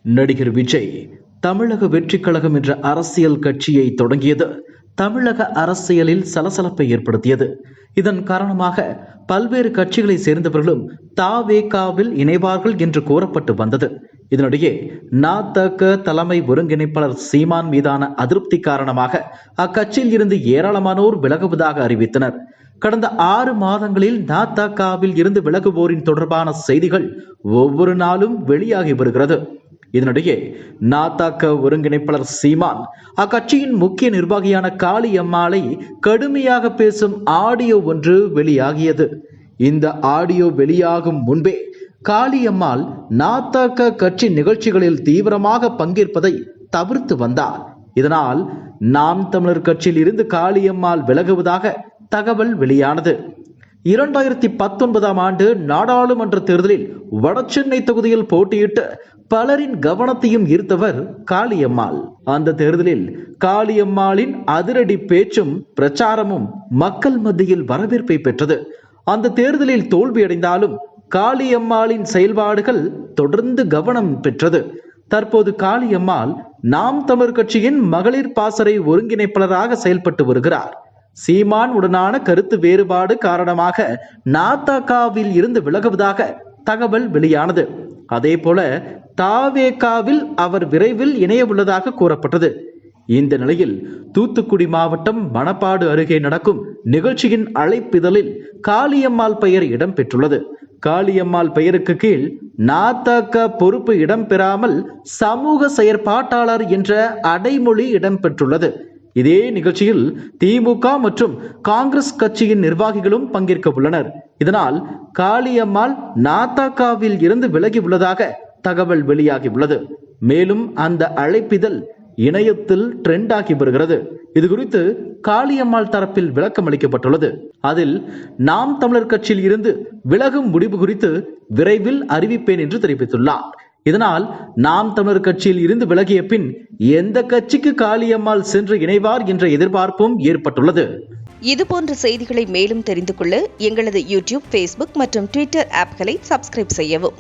நடிகர் விஜய் தமிழக வெற்றிக் கழகம் என்ற அரசியல் கட்சியை தொடங்கியது தமிழக அரசியலில் சலசலப்பை ஏற்படுத்தியது. இதன் காரணமாக பல்வேறு கட்சிகளை சேர்ந்தவர்களும் தவேகாவில் இணைவார்கள் என்று கூறப்பட்டு வந்தது. இதனிடையே நதக தலைமை ஒருங்கிணைப்பாளர் சீமான் மீதான அதிருப்தி காரணமாக அக்கட்சியில் இருந்து ஏராளமானோர் விலகுவதாக அறிவித்தனர். கடந்த 6 மாதங்களில் நதகவில் இருந்து விலகுவோரின் தொடர்பான செய்திகள் ஒவ்வொரு நாளும் வெளியாகி வருகிறது. இதனிடையே நதக ஒருங்கிணைப்பாளர் சீமான் அக்கட்சியின் முக்கிய நிர்வாகியான காளியம்மாளை கடுமையாக பேசும் ஆடியோ ஒன்று வெளியாகியது. இந்த ஆடியோ வெளியாகும் முன்பே காளியம்மாள் நதக கட்சி நிகழ்ச்சிகளில் தீவிரமாக பங்கேற்பதை தவிர்த்து வந்தார். இதனால் நாம் தமிழர் கட்சியில் இருந்து காளியம்மாள் விலகுவதாக தகவல் வெளியானது. 2019 ஆண்டு நாடாளுமன்ற தேர்தலில் வடசென்னை தொகுதியில் போட்டியிட்டு பலரின் கவனத்தையும் ஈர்த்தவர் காளியம்மாள். அந்த தேர்தலில் காளியம்மாளின் அதிரடி பேச்சும் பிரச்சாரமும் மக்கள் மத்தியில் வரவேற்பை பெற்றது. அந்த தேர்தலில் தோல்வியடைந்தாலும் காளியம்மாளின் செயல்பாடுகள் தொடர்ந்து கவனம் பெற்றது. தற்போது காளியம்மாள் நாம் தமிழர் கட்சியின் மகளிர் பாசறை ஒருங்கிணைப்பாளராக செயல்பட்டு வருகிறார். சீமான் உடனான கருத்து வேறுபாடு காரணமாக நதகவில் இருந்து விலகுவதாக தகவல் வெளியானது. அதே போல தவேகாவில் அவர் விரைவில் இணைய உள்ளதாக கூறப்பட்டது. இந்த நிலையில் தூத்துக்குடி மாவட்டம் மணப்பாடு அருகே நடக்கும் நிகழ்ச்சியின் அழைப்பிதழில் காளியம்மாள் பெயர் இடம்பெற்றுள்ளது. காளியம்மாள் பெயருக்கு கீழ் நதக பொறுப்பு இடம்பெறாமல் சமூக செயற்பாட்டாளர் என்ற அடைமொழி இடம்பெற்றுள்ளது. இதே நிகழ்ச்சியில் திமுக மற்றும் காங்கிரஸ் கட்சியின் நிர்வாகிகளும் பங்கேற்க உள்ளனர். இதனால் காளியம்மாள் நதகவில் இருந்து விலகி உள்ளதாக தகவல் வெளியாகி உள்ளது. மேலும் அந்த அழைப்பிதழ் இணையத்தில் ட்ரெண்ட் ஆகி வருகிறது. இது குறித்து காளியம்மாள் தரப்பில் விளக்கம் அளிக்கப்பட்டுள்ளது. அதில் நாம் தமிழர் கட்சியில் இருந்து விலகும் முடிவு குறித்து விரைவில் அறிவிப்பேன் என்று தெரிவித்துள்ளார். இதனால் நாம் தமிழர் கட்சியில் இருந்து விலகிய பின் எந்த கட்சிக்கு காளியம்மாள் சென்று இணைவார் என்ற எதிர்பார்ப்பும் ஏற்பட்டுள்ளது. இதுபோன்ற செய்திகளை மேலும் தெரிந்து கொள்ள எங்களது யூடியூப், ஃபேஸ்புக் மற்றும் ட்விட்டர் ஆப்களை சப்ஸ்கிரைப் செய்யவும்.